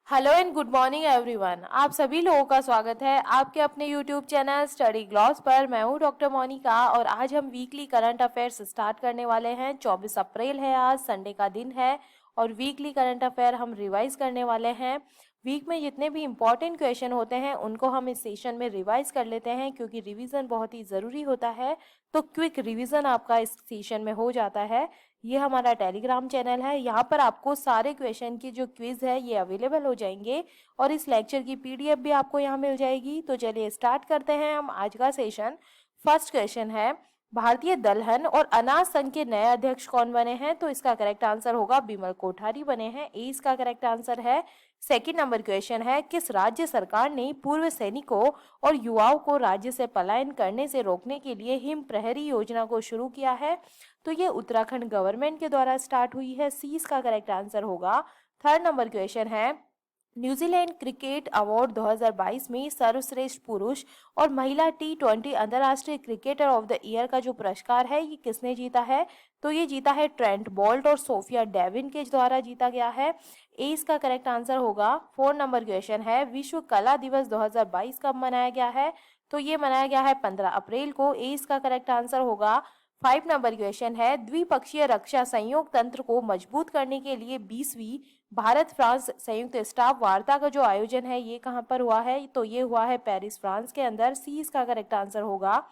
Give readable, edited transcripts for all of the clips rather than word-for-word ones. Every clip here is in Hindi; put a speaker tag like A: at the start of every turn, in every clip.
A: Hello and good morning everyone. आप सभी लोगों का स्वागत है आपके अपने यूट्यूब चैनल स्टडी ग्लॉस पर। मैं हूं डॉक्टर मोनिका और आज हम वीकली करंट अफेयर्स स्टार्ट करने वाले हैं। 24 अप्रैल है, आज संडे का दिन है और वीकली करंट अफेयर हम रिवाइज करने वाले हैं। वीक में जितने भी इंपॉर्टेंट क्वेश्चन होते हैं उनको हम इस सेशन में रिवाइज कर लेते हैं क्योंकि रिवीजन बहुत ही ज़रूरी होता है। तो क्विक रिवीजन आपका इस सेशन में हो जाता है। ये हमारा टेलीग्राम चैनल है, यहाँ पर आपको सारे क्वेश्चन की जो क्विज है ये अवेलेबल हो जाएंगे और इस लेक्चर की पीडीएफ भी आपको यहाँ मिल जाएगी। तो चलिए स्टार्ट करते हैं हम आज का सेशन। फर्स्ट क्वेश्चन है, भारतीय दलहन और अनाज संघ के नए अध्यक्ष कौन बने हैं? तो इसका करेक्ट आंसर होगा बिमल कोठारी बने हैं। ए इसका करेक्ट आंसर है। सेकंड नंबर क्वेश्चन है, किस राज्य सरकार ने पूर्व सैनिकों और युवाओं को राज्य से पलायन करने से रोकने के लिए हिम प्रहरी योजना को शुरू किया है? तो ये उत्तराखंड गवर्नमेंट के द्वारा स्टार्ट हुई है। सी इसका करेक्ट आंसर होगा। थर्ड नंबर क्वेश्चन है, न्यूजीलैंड क्रिकेट अवार्ड 2022 में सर्वश्रेष्ठ पुरुष और महिला T20 अंतर्राष्ट्रीय क्रिकेटर ऑफ द ईयर का जो पुरस्कार है ये किसने जीता है? तो ये जीता है ट्रेंट बोल्ट और सोफिया डेविन के द्वारा जीता गया है। ए इसका करेक्ट आंसर होगा। फोर्थ नंबर क्वेश्चन है, विश्व कला दिवस 2022 कब मनाया गया है? तो ये मनाया गया है 15 अप्रैल को। ए इसका करेक्ट आंसर होगा। 5 नंबर क्वेश्चन है, द्विपक्षीय रक्षा सहयोग तंत्र को मजबूत करने के लिए 20वीं भारत फ्रांस संयुक्त स्टाफ वार्ता का जो आयोजन है ये कहाँ पर हुआ है? तो ये हुआ है पेरिस फ्रांस के अंदर। सी इसका करेक्ट आंसर होगा।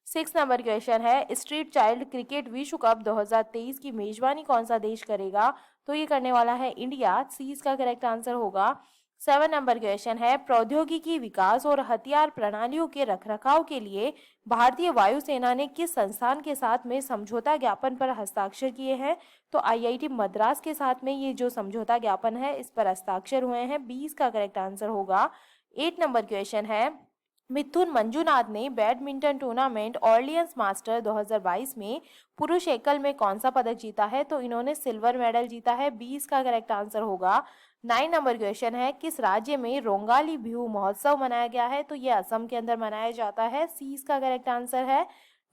A: 6 नंबर क्वेश्चन है, स्ट्रीट चाइल्ड क्रिकेट विश्व कप 2023 की मेजबानी कौन सा देश करेगा? तो ये करने वाला है इंडिया। सी इसका करेक्ट आंसर होगा। 7 नंबर क्वेश्चन है, प्रौद्योगिकी विकास और हथियार प्रणालियों के रखरखाव के लिए भारतीय वायुसेना ने किस संस्थान के साथ में समझौता ज्ञापन पर हस्ताक्षर किए हैं? तो आईआईटी मद्रास के साथ में ये जो समझौता ज्ञापन है इस पर हस्ताक्षर हुए हैं। 20 का करेक्ट आंसर होगा। 8 नंबर क्वेश्चन है, मिथुन मंजुनाथ ने बैडमिंटन टूर्नामेंट ऑर्लियंस मास्टर 2022 में पुरुष एकल में कौन सा पदक जीता है? तो इन्होंने सिल्वर मेडल जीता है। 20 का करेक्ट आंसर होगा। 9 नंबर क्वेश्चन है, किस राज्य में रोंगाली बिहू महोत्सव मनाया गया है? तो ये असम के अंदर मनाया जाता है। सी इसका करेक्ट आंसर है।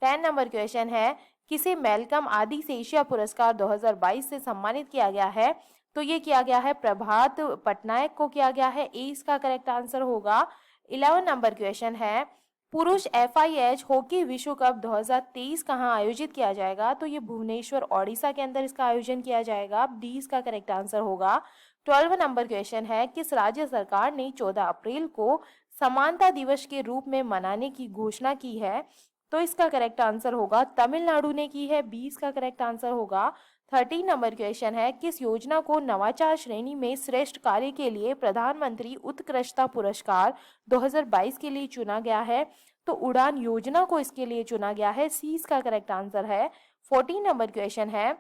A: 10 नंबर क्वेश्चन है, किसे मेलकम आदिस एशिया पुरस्कार 2022 से सम्मानित किया गया है? तो ये किया गया है प्रभात पटनायक को किया गया है। ए इसका करेक्ट आंसर होगा। 11 नंबर क्वेश्चन है, पुरुष FIH हॉकी विश्व कप 2023 कहाँ आयोजित किया जाएगा? तो ये भुवनेश्वर ओडिशा के अंदर इसका आयोजन किया जाएगा। डी इसका करेक्ट आंसर होगा। 12 नंबर क्वेश्चन है, किस राज्य सरकार ने 14 अप्रैल को समानता दिवस के रूप में मनाने की घोषणा की है? तो इसका करेक्ट आंसर होगा तमिलनाडु ने की है। 20 का करेक्ट आंसर होगा। 13 नंबर क्वेश्चन है, किस योजना को नवाचार श्रेणी में श्रेष्ठ कार्य के लिए प्रधानमंत्री उत्कृष्टता पुरस्कार 2022 के लिए चुना गया है? तो उड़ान योजना को इसके लिए चुना गया है। सी इसका करेक्ट आंसर है। 14 नंबर क्वेश्चन है,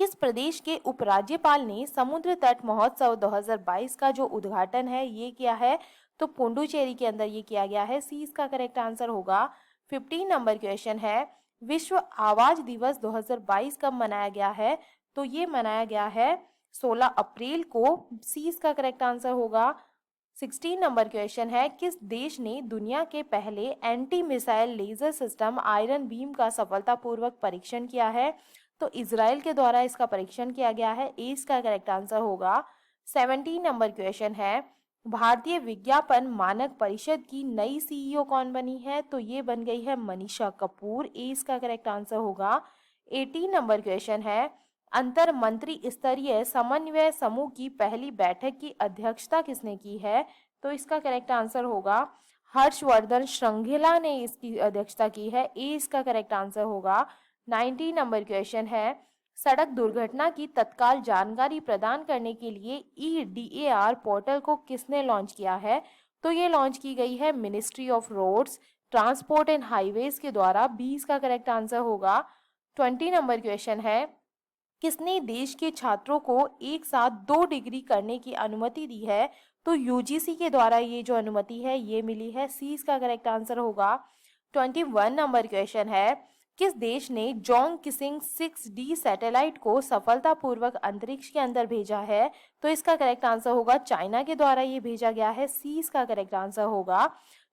A: किस प्रदेश के उपराज्यपाल ने समुद्र तट महोत्सव 2022 का जो उद्घाटन है ये किया है? तो पुडुचेरी के अंदर ये किया गया है। सी इसका करेक्ट आंसर होगा। 15 नंबर क्वेश्चन है, विश्व आवाज दिवस 2022 कब मनाया गया है? तो ये मनाया गया है 16 अप्रैल को। सी इसका करेक्ट आंसर होगा। 16 नंबर क्वेश्चन है, किस देश ने दुनिया के पहले anti missile laser system iron beam का सफलतापूर्वक परीक्षण किया है? तो इजराइल के द्वारा इसका परीक्षण किया गया है। ए इसका करेक्ट आंसर होगा। 17 नंबर क्वेश्चन है, भारतीय विज्ञापन मानक परिषद की नई CEO कौन बनी है? तो ये बन गई है मनीषा कपूर। ए इसका करेक्ट आंसर होगा। 18 नंबर क्वेश्चन है, अंतर मंत्री स्तरीय समन्वय समूह की पहली बैठक की अध्यक्षता किसने की है? तो इसका करेक्ट आंसर होगा हर्षवर्धन श्रृंगला ने इसकी अध्यक्षता की है। ए इसका करेक्ट आंसर होगा। 19 नंबर क्वेश्चन है, सड़क दुर्घटना की तत्काल जानकारी प्रदान करने के लिए EDAR पोर्टल को किसने लॉन्च किया है? तो ये लॉन्च की गई है ministry of roads transport and highways के द्वारा। 20 का करेक्ट आंसर होगा। 20 नंबर क्वेश्चन है, किसने देश के छात्रों को एक साथ 2 डिग्री करने की अनुमति दी है? तो UGC के द्वारा ये जो अनुमति है ये मिली है। सी इसका करेक्ट आंसर होगा। 21 नंबर क्वेश्चन है, किस देश ने जोंग किसिंग 6D सैटेलाइट को सफलतापूर्वक अंतरिक्ष के अंदर भेजा है? तो इसका करेक्ट आंसर होगा चाइना के द्वारा ये भेजा गया है। सी इसका करेक्ट आंसर होगा।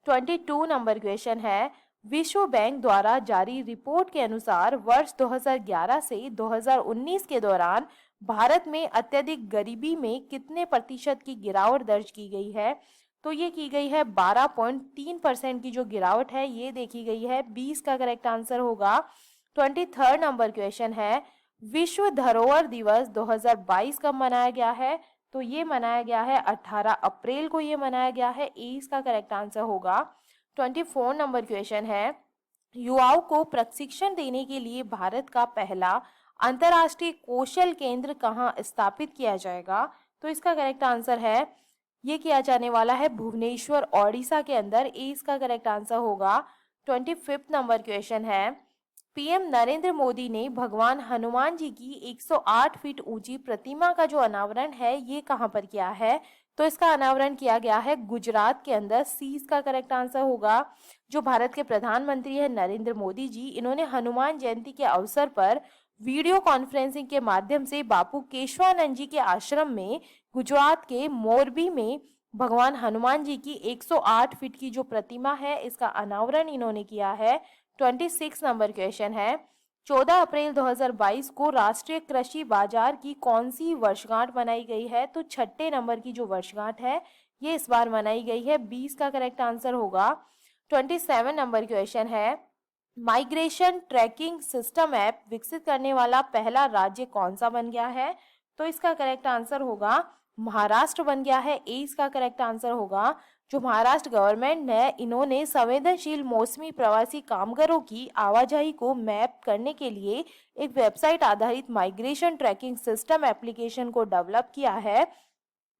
A: 22 नंबर क्वेश्चन है, विश्व बैंक द्वारा जारी रिपोर्ट के अनुसार वर्ष 2011 से 2019 के दौरान भारत में अत्यधिक गरीबी में कितने प्रतिशत की गिरावट दर्ज की गई है? तो ये की गई है 12.3% की जो गिरावट है ये देखी गई है। 20 का करेक्ट आंसर होगा। 23rd नंबर क्वेश्चन है, विश्व धरोहर दिवस 2022 कब मनाया गया है? तो ये मनाया गया है 18 अप्रैल को ये मनाया गया है। ए इसका करेक्ट आंसर होगा। 24 नंबर क्वेश्चन है, युवाओं को प्रशिक्षण देने के लिए भारत का पहला अंतर्राष्ट्रीय कौशल केंद्र कहाँ स्थापित किया जाएगा? तो इसका करेक्ट आंसर है, ये किया जाने वाला है भुवनेश्वर ओडिशा के अंदर। ए इसका करेक्ट आंसर होगा। 25 नंबर क्वेश्चन है, पीएम नरेंद्र मोदी ने भगवान हनुमान जी की 108 फीट ऊंची प्रतिमा का जो अनावरण है ये कहाँ पर किया है? तो इसका अनावरण किया गया है गुजरात के अंदर। सी इसका करेक्ट आंसर होगा। जो भारत के प्रधानमंत्री है नरेंद्र मोदी जी, इन्होंने हनुमान जयंती के अवसर पर वीडियो कॉन्फ्रेंसिंग के माध्यम से बापू केशवानंद जी के आश्रम में गुजरात के मोरबी में भगवान हनुमान जी की 108 फीट की जो प्रतिमा है इसका अनावरण इन्होंने किया है। 26 नंबर क्वेश्चन है, 14 अप्रैल 2022 को राष्ट्रीय कृषि बाजार की कौन सी वर्षगांठ मनाई गई है? तो छठे नंबर की जो वर्षगांठ है ये इस बार मनाई गई है। 20 का करेक्ट आंसर होगा। 27 नंबर क्वेश्चन है, माइग्रेशन ट्रैकिंग सिस्टम ऐप विकसित करने वाला पहला राज्य कौन सा बन गया है? तो इसका करेक्ट आंसर होगा महाराष्ट्र बन गया है। ए इसका करेक्ट आंसर होगा। जो महाराष्ट्र गवर्नमेंट है इन्होंने संवेदनशील मौसमी प्रवासी कामगारों की आवाजाही को मैप करने के लिए एक वेबसाइट आधारित माइग्रेशन ट्रैकिंग सिस्टम एप्लीकेशन को डेवलप किया है।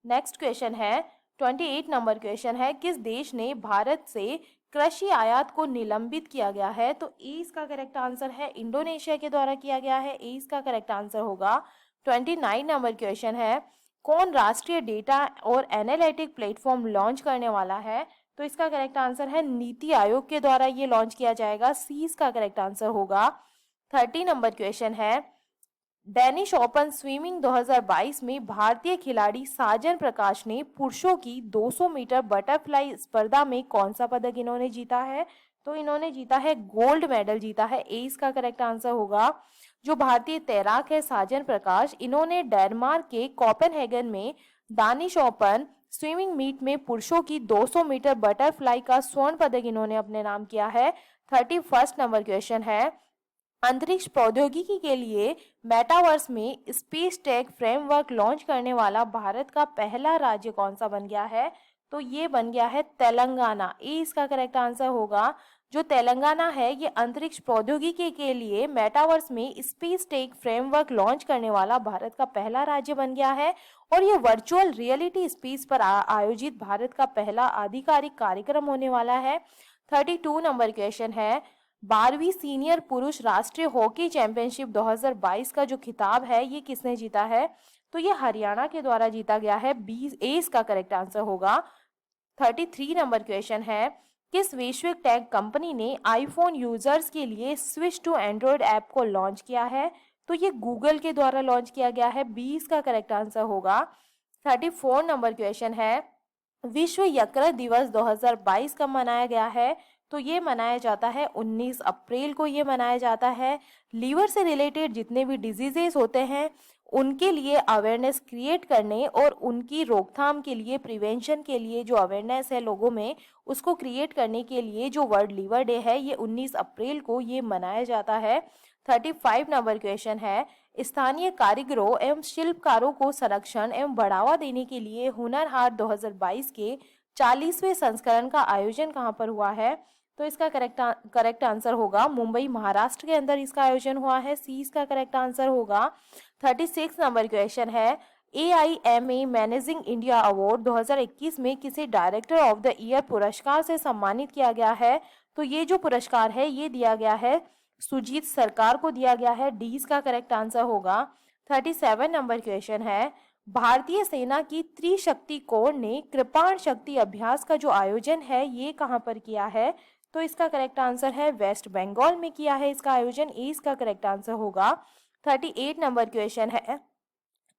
A: नेक्स्ट क्वेश्चन है, 28 नंबर क्वेश्चन है, किस देश ने भारत से कृषि आयात को निलंबित किया गया है? तो ए इसका करेक्ट आंसर है इंडोनेशिया के द्वारा किया गया है। ए इसका करेक्ट आंसर होगा। 29 नंबर क्वेश्चन है, कौन राष्ट्रीय डेटा और एनालिटिक प्लेटफॉर्म लॉन्च करने वाला है? तो इसका करेक्ट आंसर है नीति आयोग के द्वारा ये लॉन्च किया जाएगा। सी इसका करेक्ट आंसर होगा। 30 नंबर क्वेश्चन है, डेनिश ओपन स्विमिंग 2022 में भारतीय खिलाड़ी साजन प्रकाश ने पुरुषों की 200 मीटर बटरफ्लाई स्पर्धा में कौन सा पदक इन्होंने जीता है? तो इन्होंने जीता है गोल्ड मेडल जीता है। ए इसका करेक्ट आंसर होगा। जो भारतीय तैराक है साजन प्रकाश, इन्होंने डेनमार्क के कोपेनहेगन में दानिश ओपन स्विमिंग मीट में पुरुषों की 200 मीटर बटरफ्लाई का स्वर्ण पदक इन्होंने अपने नाम किया है। 31 नंबर क्वेश्चन है, अंतरिक्ष प्रौद्योगिकी के लिए मेटावर्स में स्पेस टेक फ्रेमवर्क लॉन्च करने वाला भारत का पहला राज्य कौन सा बन गया है? तो ये बन गया है तेलंगाना। ए इसका करेक्ट आंसर होगा। जो तेलंगाना है ये अंतरिक्ष प्रौद्योगिकी के लिए मेटावर्स में स्पेस टेक फ्रेमवर्क लॉन्च करने वाला भारत का पहला राज्य बन गया है और ये वर्चुअल रियलिटी स्पेस पर आयोजित भारत का पहला आधिकारिक कार्यक्रम होने वाला है। 32 नंबर क्वेश्चन है, 12वीं सीनियर पुरुष राष्ट्रीय हॉकी चैंपियनशिप 2022 का जो खिताब है ये किसने जीता है? तो ये हरियाणा के द्वारा जीता गया है। 20 ए इसका करेक्ट आंसर होगा। 33 नंबर क्वेश्चन है, किस वैश्विक टेक कंपनी ने आईफोन यूजर्स के लिए स्विच टू एंड्रॉयड ऐप को लॉन्च किया है? तो ये गूगल के द्वारा लॉन्च किया गया है। 20 का करेक्ट आंसर होगा। 34 नंबर क्वेश्चन है, विश्व यकृत दिवस 2022 कब मनाया गया है? तो ये मनाया जाता है 19 अप्रैल को ये मनाया जाता है। लीवर से रिलेटेड जितने भी डिजीजेस होते हैं उनके लिए अवेयरनेस क्रिएट करने और उनकी रोकथाम के लिए, प्रिवेंशन के लिए जो अवेयरनेस है लोगों में उसको क्रिएट करने के लिए जो वर्ल्ड लीवर डे है ये 19 अप्रैल को ये मनाया जाता है। 35 नंबर क्वेश्चन है, स्थानीय कारीगरों एवं शिल्पकारों को संरक्षण एवं बढ़ावा देने के लिए हुनर हाट 2022 के 40वें संस्करण का आयोजन कहाँ पर हुआ है? तो इसका करेक्ट आंसर होगा मुंबई महाराष्ट्र के अंदर इसका आयोजन हुआ है। सी इसका करेक्ट आंसर होगा। 36 नंबर क्वेश्चन है, AIMA मैनेजिंग इंडिया अवार्ड 2021 में किसे डायरेक्टर ऑफ द ईयर पुरस्कार से सम्मानित किया गया है? तो ये जो पुरस्कार है ये दिया गया है सुजीत सरकार को दिया गया है। डी इसका करेक्ट आंसर होगा। 37 नंबर क्वेश्चन है, भारतीय सेना की त्रिशक्ति कोर ने कृपाण शक्ति अभ्यास का जो आयोजन है ये कहाँ पर किया है? तो इसका करेक्ट आंसर है वेस्ट बंगाल में किया है इसका आयोजन। ए इसका करेक्ट आंसर होगा। 38 नंबर क्वेश्चन है,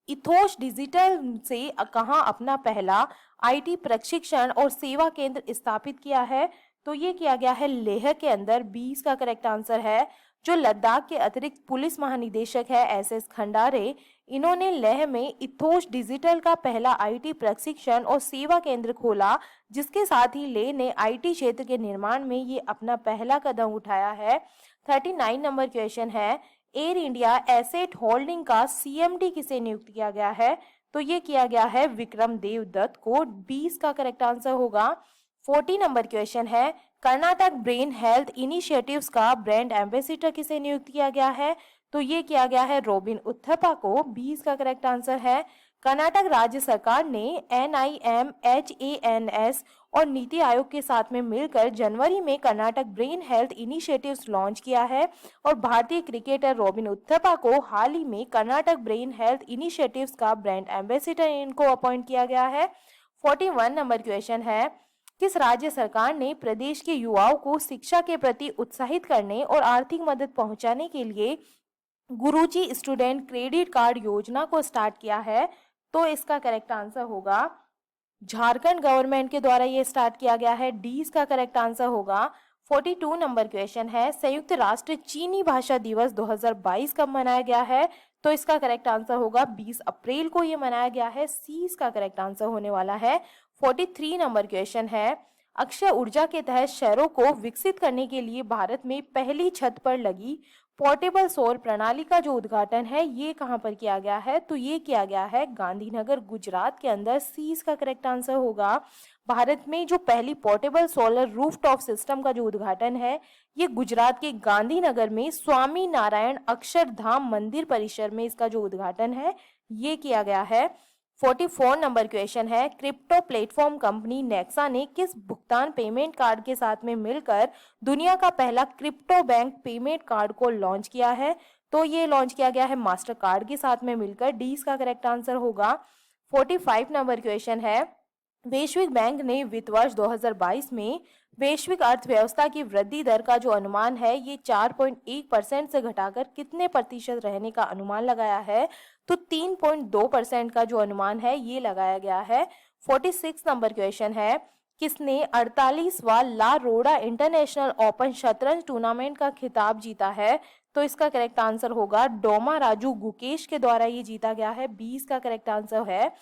A: इथोस डिजिटल से कहाँ अपना पहला IT प्रशिक्षण और सेवा केंद्र स्थापित किया है? तो ये किया गया है लेह के अंदर। 20 का करेक्ट आंसर है। जो लद्दाख के अतिरिक्त पुलिस महानिदेशक है SS खंडारे, इन्होंने लेह में इथोस डिजिटल का पहला आईटी प्रशिक्षण और सेवा केंद्र खोला, जिसके साथ ही लेह ने आईटी क्षेत्र के निर्माण में ये अपना पहला कदम उठाया है। 39 नंबर क्वेश्चन है, एयर इंडिया एसेट होल्डिंग का सीएमडी किसे नियुक्त किया गया है? तो ये किया गया है विक्रम देव दत्त को। 20 का करेक्ट आंसर होगा। 40 नंबर क्वेश्चन है, कर्नाटक ब्रेन हेल्थ इनिशिएटिव्स का ब्रांड एम्बेसडर किसे नियुक्त किया गया है? तो ये किया गया है रॉबिन उथप्पा को। 20 का करेक्ट आंसर है। कर्नाटक राज्य सरकार ने NIMHANS और नीति आयोग के साथ में मिलकर जनवरी में Karnataka brain health initiatives launch किया है और भारतीय क्रिकेटर रॉबिन उथप्पा को हाल ही में कर्नाटक ब्रेन हेल्थ इनिशिएटिव्स का ब्रांड एम्बेसडर इनको अपॉइंट किया गया है। 41 नंबर क्वेश्चन है, किस राज्य सरकार ने प्रदेश के युवाओं को शिक्षा के प्रति उत्साहित करने और आर्थिक मदद पहुंचाने के लिए गुरुजी स्टूडेंट क्रेडिट कार्ड योजना को स्टार्ट किया है? तो इसका करेक्ट आंसर होगा झारखंड गवर्नमेंट के द्वारा ये स्टार्ट किया गया है। डी इसका करेक्ट आंसर होगा। 42 नंबर क्वेश्चन है, संयुक्त राष्ट्र चीनी भाषा दिवस 2022 कब मनाया गया है? तो इसका करेक्ट आंसर होगा 20 अप्रैल को ये मनाया गया है। सी इसका करेक्ट आंसर होने वाला है। 43 नंबर क्वेश्चन है, अक्षय ऊर्जा के तहत शहरों को विकसित करने के लिए भारत में पहली छत पर लगी पोर्टेबल सौर प्रणाली का जो उद्घाटन है ये कहां पर किया गया है? तो ये किया गया है गांधीनगर गुजरात के अंदर। सी इसका करेक्ट आंसर होगा। भारत में जो पहली पोर्टेबल सोलर रूफटॉप सिस्टम का जो उद्घाटन है ये गुजरात के गांधीनगर में स्वामी नारायण अक्षरधाम मंदिर परिसर में इसका जो उद्घाटन है ये किया गया है। 44 नंबर क्वेश्चन है, क्रिप्टो प्लेटफॉर्म कंपनी नेक्सा ने किस भुगतान पेमेंट कार्ड के साथ में मिलकर दुनिया का पहला क्रिप्टो बैंक पेमेंट कार्ड को लॉन्च किया है? तो ये लॉन्च किया गया है मास्टर कार्ड के साथ में मिलकर। डी इसका करेक्ट आंसर होगा। 45 नंबर क्वेश्चन है, वैश्विक बैंक ने वित्त वर्ष 2022 में वैश्विक अर्थव्यवस्था की वृद्धि दर का जो अनुमान है ये 4.1% से घटाकर कितने प्रतिशत रहने का अनुमान लगाया है? तो 3.2% का जो अनुमान है ये लगाया गया है। 46 नंबर क्वेश्चन है, किसने 48वां ला रोडा इंटरनेशनल ओपन शतरंज टूर्नामेंट का खिताब जीता है? तो इसका करेक्ट आंसर होगा डोमा राजू गुकेश के द्वारा ये जीता गया है। 20 का करेक्ट आंसर है।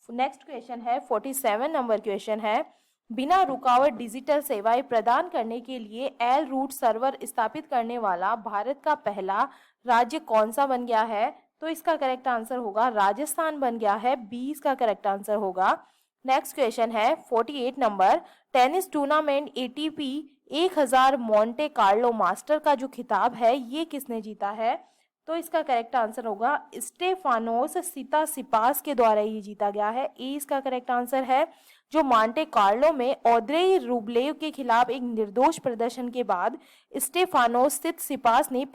A: नेक्स्ट क्वेश्चन है 47 नंबर क्वेश्चन है, बिना रुकावट डिजिटल सेवाएं प्रदान करने के लिए एल रूट सर्वर स्थापित करने वाला भारत का पहला राज्य कौन सा बन गया है? तो इसका करेक्ट आंसर होगा राजस्थान बन गया है। 20 का करेक्ट आंसर होगा। नेक्स्ट क्वेश्चन है 48 number, tennis tournament ATP 1000 Monte Carlo master का जो खिताब है ये किसने जीता है? तो इसका करेक्ट आंसर होगा स्टेफानोस सितासिपास के द्वारा ये जीता गया है। ए इसका करेक्ट आंसर है। जो मांटे कार्लो में ऑद्रेई रूबलेव के खिलाफ एक निर्दोष प्रदर्शन के बाद स्टेफानोस सितासिपास ने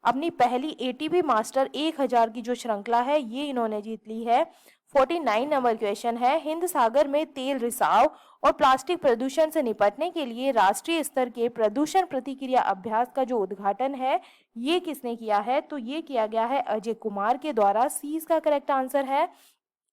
A: अपनी पहली ATP मास्टर 1000 की जो श्रृंखला है ये इन्होंने जीत ली है। 49 नंबर क्वेश्चन है, हिंद सागर में तेल रिसाव और प्लास्टिक प्रदूषण से निपटने के लिए राष्ट्रीय स्तर के प्रदूषण प्रतिक्रिया अभ्यास का जो उद्घाटन है ये किसने किया है? तो ये किया गया है अजय कुमार के द्वारा। सी इसका करेक्ट आंसर है।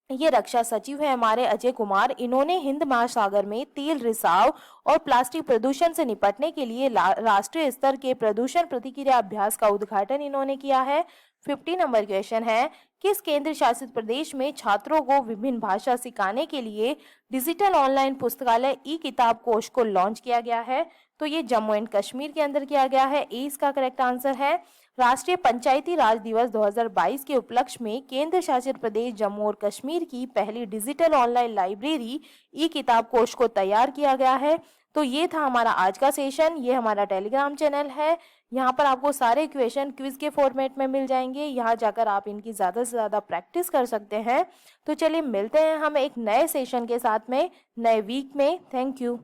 A: ये रक्षा सचिव है हमारे अजय कुमार। इन्होंने हिंद महासागर में तेल रिसाव और प्लास्टिक प्रदूषण से निपटने के लिए राष्ट्रीय स्तर के प्रदूषण प्रतिक्रिया अभ्यास का उद्घाटन इन्होंने किया है। 50 नंबर क्वेश्चन है, किस केंद्र शासित प्रदेश में छात्रों को विभिन्न भाषा सिखाने के लिए डिजिटल ऑनलाइन पुस्तकालय ई किताब कोश को लॉन्च किया गया है? तो ये जम्मू एंड कश्मीर के अंदर किया गया है। ए इसका करेक्ट आंसर है। राष्ट्रीय पंचायती राज दिवस 2022 के उपलक्ष्य में केंद्र शासित प्रदेश जम्मू और कश्मीर की पहली डिजिटल ऑनलाइन लाइब्रेरी ई किताब कोश को तैयार किया गया है। तो ये था हमारा आज का सेशन। ये हमारा टेलीग्राम चैनल है, यहाँ पर आपको सारे क्वेश्चन क्विज के फॉर्मेट में मिल जाएंगे। यहाँ जाकर आप इनकी ज़्यादा से ज़्यादा प्रैक्टिस कर सकते हैं। तो चलिए मिलते हैं हम एक नए सेशन के साथ में नए वीक में। Thank you.